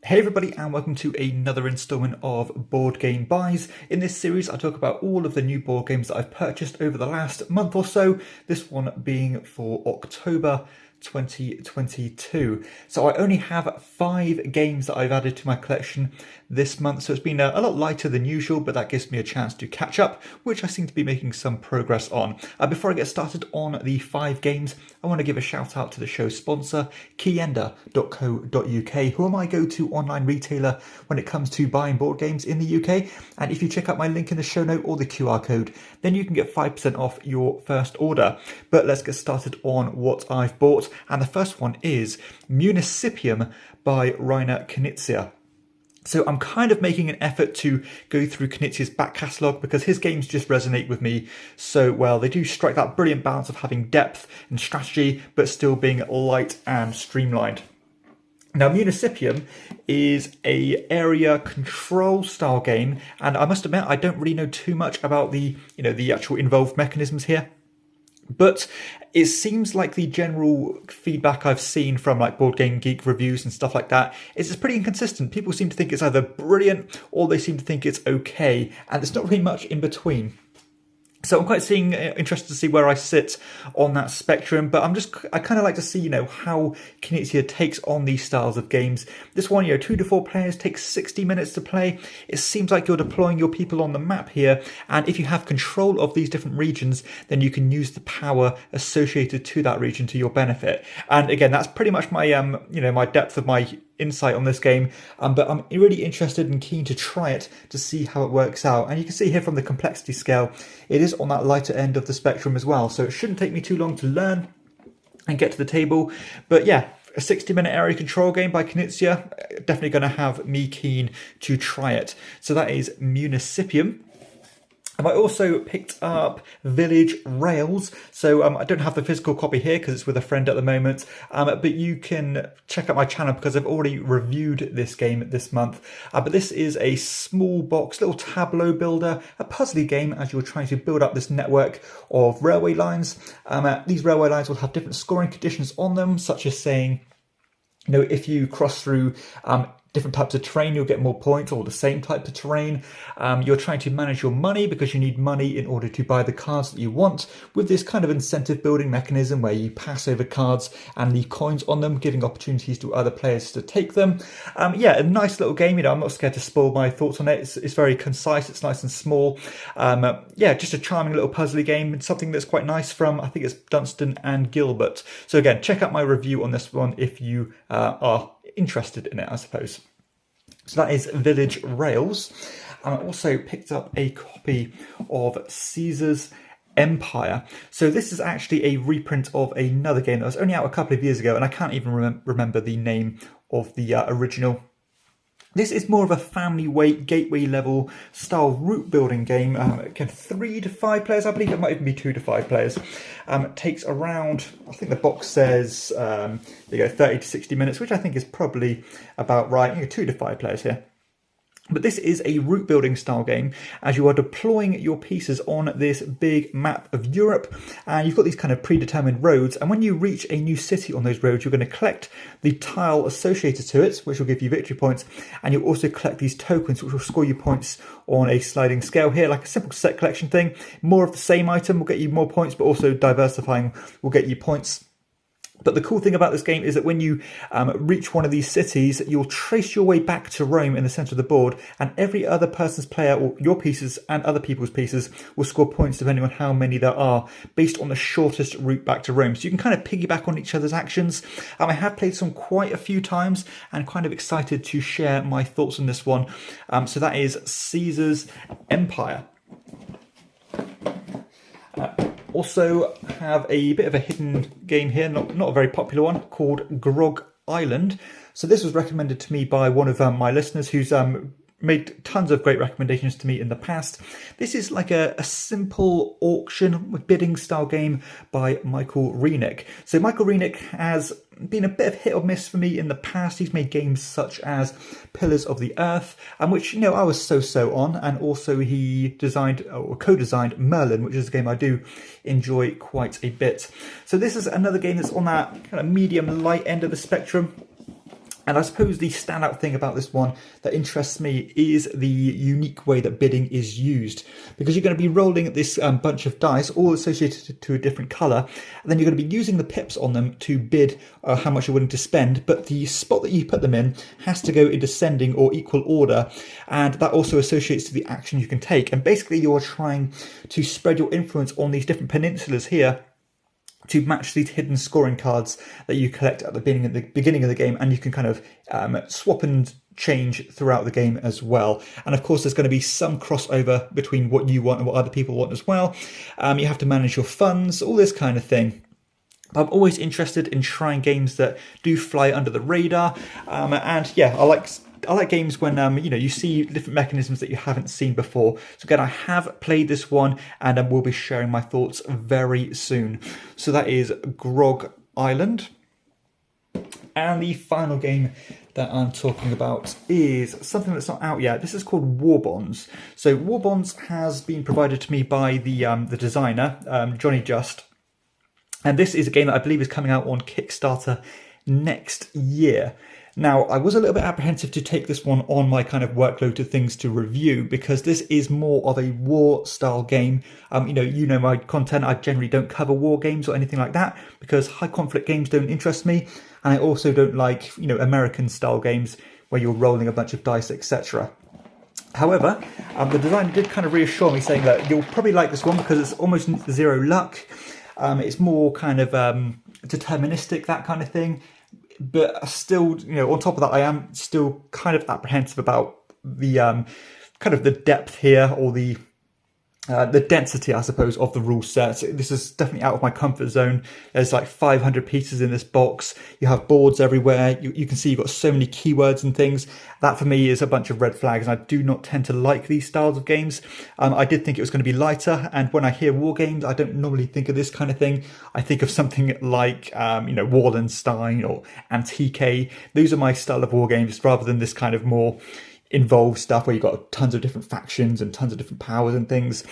Hey everybody, and welcome to another installment of Board Game Buys. In this series I talk about all of the new board games that I've purchased over the last month or so, this one being for October 2022. So I only have 5 games that I've added to my collection this month, so it's been a lot lighter than usual, but that gives me a chance to catch up, which I seem to be making some progress on. Before I get started on the 5 games, I want to give a shout out to the show's sponsor, KIENDA.co.uk, who are my go-to online retailer when it comes to buying board games in the UK. And if you check out my link in the show note or the QR code, then you can get 5% off your first order. But let's get started on what I've bought. And the first one is Municipium by Rainer Knizia. So I'm kind of making an effort to go through Knizia's back catalogue because his games just resonate with me so well. They do strike that brilliant balance of having depth and strategy, but still being light and streamlined. Now, Municipium is a area control style game, and I must admit I don't really know too much about the actual involved mechanisms here. But it seems like the general feedback I've seen from like Board Game Geek reviews and stuff like that is it's pretty inconsistent. People seem to think it's either brilliant or they seem to think it's okay, and there's not really much in between. So I'm quite interested to see where I sit on that spectrum, but I kind of like to see, how Knizia takes on these styles of games. This one, 2 to 4 players takes 60 minutes to play. It seems like you're deploying your people on the map here, and if you have control of these different regions, then you can use the power associated to that region to your benefit. And again, that's pretty much my, my depth of my insight on this game, but I'm really interested and keen to try it to see how it works out. And you can see here from the complexity scale, it is on that lighter end of the spectrum as well, so it shouldn't take me too long to learn and get to the table. But yeah, a 60-minute area control game by Knizia, definitely going to have me keen to try it. So that is Municipium. I also picked up Village Rails. So I don't have the physical copy here because it's with a friend at the moment, but you can check out my channel because I've already reviewed this game this month. But this is a small box, little tableau builder, a puzzly game as you're trying to build up this network of railway lines. These railway lines will have different scoring conditions on them, such as saying, if you cross through different types of terrain, you'll get more points, or the same type of terrain. You're trying to manage your money because you need money in order to buy the cards that you want, with this kind of incentive building mechanism where you pass over cards and leave coins on them, giving opportunities to other players to take them. Yeah, a nice little game. I'm not scared to spoil my thoughts on it. It's very concise, it's nice and small. Yeah, just a charming little puzzly game, and something that's quite nice from, I think it's Dunstan and Gilbert. So again, check out my review on this one if you are interested in it, I suppose. So that is Village Rails. And I also picked up a copy of Caesar's Empire. So this is actually a reprint of another game that was only out a couple of years ago, and I can't even remember the name of the original. This is more of a family weight, gateway level style route building game. Again, 3 to 5 players, I believe it might even be 2 to 5 players. It takes around, I think the box says, 30 to 60 minutes, which I think is probably about right. 2 to 5 players here. But this is a route building style game as you are deploying your pieces on this big map of Europe, and you've got these kind of predetermined roads, and when you reach a new city on those roads, you're going to collect the tile associated to it, which will give you victory points, and you'll also collect these tokens which will score you points on a sliding scale here, like a simple set collection thing. More of the same item will get you more points, but also diversifying will get you points. But the cool thing about this game is that when you reach one of these cities, you'll trace your way back to Rome in the centre of the board, and every other person's player, or your pieces and other people's pieces, will score points depending on how many there are, based on the shortest route back to Rome. So you can kind of piggyback on each other's actions. I have played some quite a few times and kind of excited to share my thoughts on this one. So that is Caesar's Empire. Also have a bit of a hidden game here, not a very popular one, called Grog Island. So this was recommended to me by one of my listeners who's made tons of great recommendations to me in the past. This is like a simple auction bidding style game by Michael Renick. So Michael Renick has been a bit of hit or miss for me in the past. He's made games such as Pillars of the Earth, and which, I was so on, and also he designed or co-designed Merlin, which is a game I do enjoy quite a bit. So this is another game that's on that kind of medium light end of the spectrum. And I suppose the standout thing about this one that interests me is the unique way that bidding is used. Because you're going to be rolling this bunch of dice, all associated to a different colour, and then you're going to be using the pips on them to bid how much you're willing to spend, but the spot that you put them in has to go in descending or equal order, and that also associates to the action you can take. And basically you're trying to spread your influence on these different peninsulas here to match these hidden scoring cards that you collect at the beginning of the game, and you can kind of swap and change throughout the game as well. And of course there's going to be some crossover between what you want and what other people want as well. You have to manage your funds, all this kind of thing. I'm always interested in trying games that do fly under the radar, and yeah, I like games when you see different mechanisms that you haven't seen before. So again, I have played this one, and we'll be sharing my thoughts very soon. So that is Grog Island. And the final game that I'm talking about is something that's not out yet. This is called War Bonds. So War Bonds has been provided to me by the designer, Johnny Just. And this is a game that I believe is coming out on Kickstarter next year. Now, I was a little bit apprehensive to take this one on my kind of workload of things to review, because this is more of a war-style game. You know my content, I generally don't cover war games or anything like that, because high-conflict games don't interest me, and I also don't like, American-style games where you're rolling a bunch of dice, etc. However, the designer did kind of reassure me, saying that you'll probably like this one because it's almost zero luck. It's more kind of deterministic, that kind of thing. But still, on top of that, I am still kind of apprehensive about the kind of the depth here, or the density, I suppose, of the rule set. This is definitely out of my comfort zone. There's like 500 pieces in this box. You have boards everywhere. You can see you've got so many keywords and things. That for me is a bunch of red flags, and I do not tend to like these styles of games. I did think it was going to be lighter, and when I hear war games, I don't normally think of this kind of thing. I think of something like, Wallenstein or Antique. Those are my style of war games, rather than this kind of more involved stuff where you've got tons of different factions and tons of different powers and things.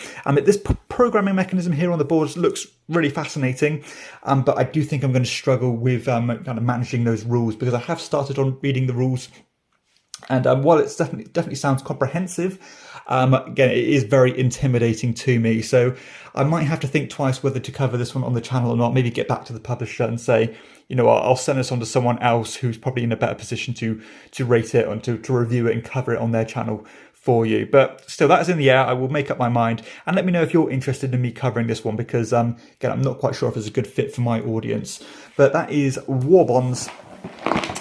This programming mechanism here on the board looks really fascinating, but I do think I'm going to struggle with kind of managing those rules, because I have started on reading the rules, and while it's definitely sounds comprehensive, again, it is very intimidating to me. So I might have to think twice whether to cover this one on the channel or not. Maybe get back to the publisher and say, I'll send this on to someone else who's probably in a better position to rate it and to review it and cover it on their channel for you. But still, that is in the air. I will make up my mind, and let me know if you're interested in me covering this one, because again, I'm not quite sure if it's a good fit for my audience. But that is War Bonds.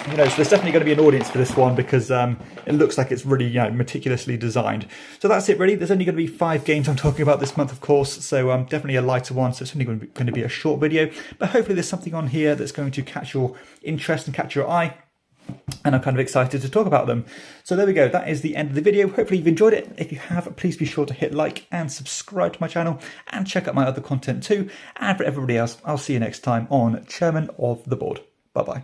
So there's definitely going to be an audience for this one, because it looks like it's really meticulously designed. So that's it really. There's only going to be 5 games I'm talking about this month, of course, so definitely a lighter one, so it's only going to be a short video, but hopefully there's something on here that's going to catch your interest and catch your eye, and I'm kind of excited to talk about them. So there we go, that is the end of the video. Hopefully you've enjoyed it. If you have, please be sure to hit like and subscribe to my channel, and check out my other content too. And for everybody else, I'll see you next time on Chairman of the Board. Bye bye.